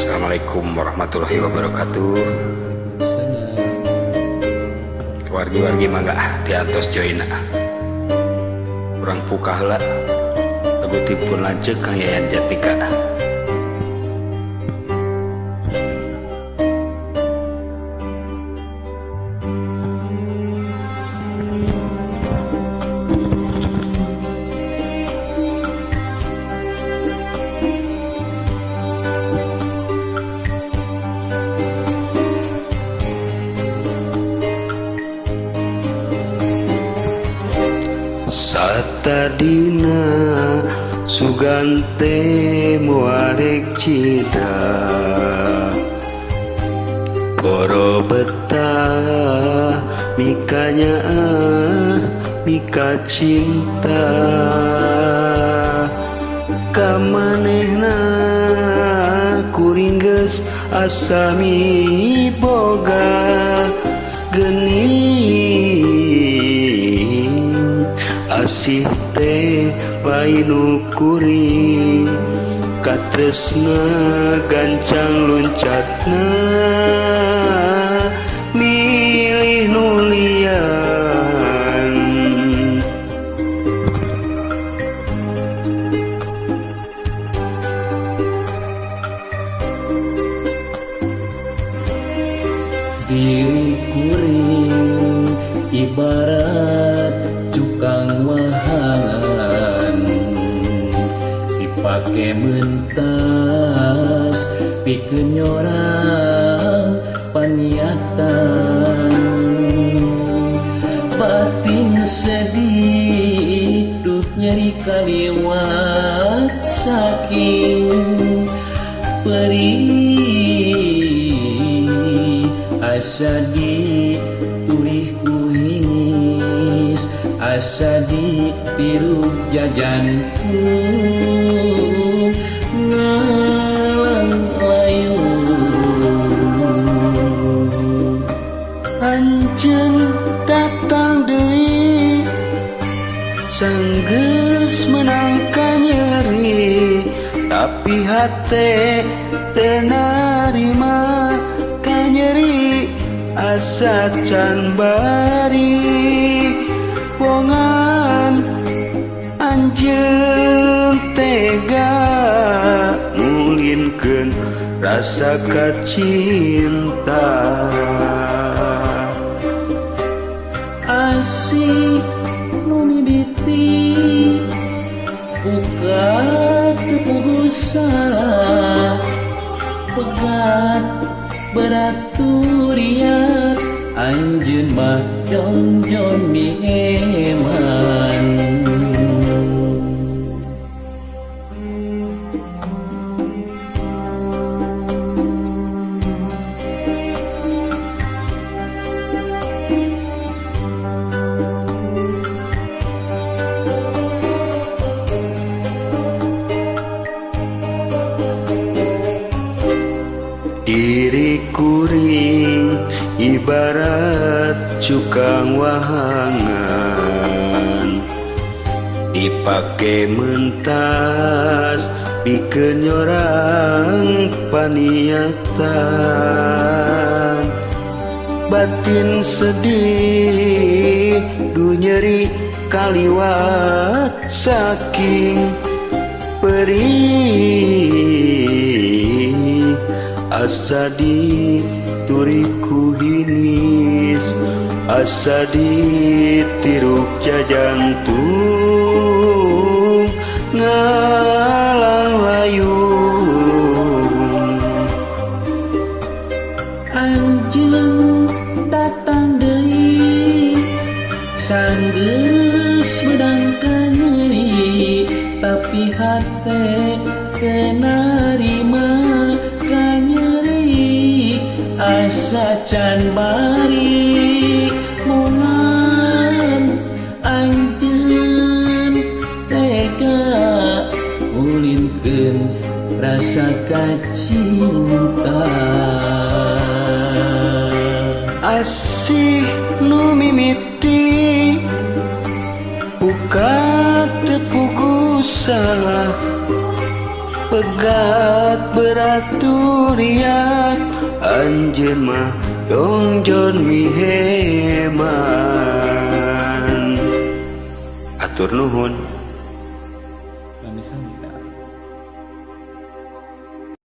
Assalamualaikum warahmatullahi wabarakatuh. Wargi-wargi mangga diantos joina kurang pukah lah lebutipun lanceuk Kang Yayan Jatika. Satadina sugante muarek cida boro betah mikanya mika cinta kamanehna kuring geus asami boga geuning asih teh painu kuring katresna gancang loncatna milih nulian diri kuring ibarat cukang wahangan dipake mentas pikeun nyorang paniatan batin sedih duh nyeri kaliwat saking perih asa diturih kuhingis asa ditiru jajanku ngalang layu anjeun datang deui sanggeus menangka nyeri tapi hate teu narima ka nyeri asa can bari bongan anjeun tega ngulinkeun rasa kacinta asih nu mimiti buka kepugusa pegat beraturiat anjeun mah jonjon mieman diri kuring ibarat cukang wahangan dipake mentas pikeun nyorang paniatan batin sedih du nyeri kaliwat saking perih asa dituri kuhinis asa ditiruk jajantung ngalang layung anjeun datang deui sanggeus medangkan nyeri tapi hate teu narima ka nyeri asa can bari monan anjeun tega ngulinkeun rasa kacinta asih nu mimiti buka tepugusa pegat beraturiat anjeun mah dongjon miheman. Atur nuhun. Kami sami.